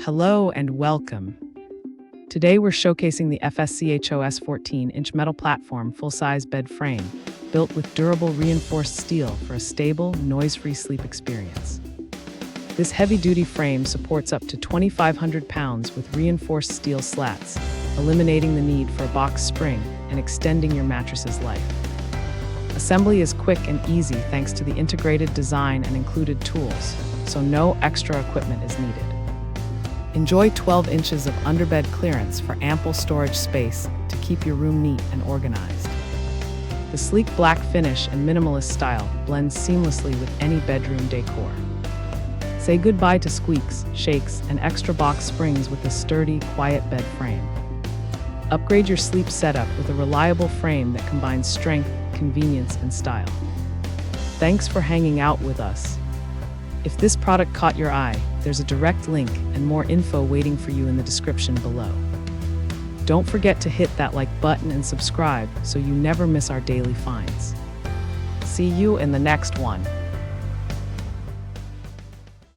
Hello and welcome. Today we're showcasing the FSCHOS 14-inch metal platform full-size bed frame, built with durable reinforced steel for a stable, noise-free sleep experience. This heavy-duty frame supports up to 2,500 pounds with reinforced steel slats, eliminating the need for a box spring and extending your mattress's life. Assembly is quick and easy thanks to the integrated design and included tools, so no extra equipment is needed. Enjoy 12 inches of underbed clearance for ample storage space to keep your room neat and organized. The sleek black finish and minimalist style blends seamlessly with any bedroom decor. Say goodbye to squeaks, shakes, and extra box springs with a sturdy, quiet bed frame. Upgrade your sleep setup with a reliable frame that combines strength, convenience, and style. Thanks for hanging out with us. If this product caught your eye, there's a direct link and more info waiting for you in the description below. Don't forget to hit that like button and subscribe so you never miss our daily finds. See you in the next one.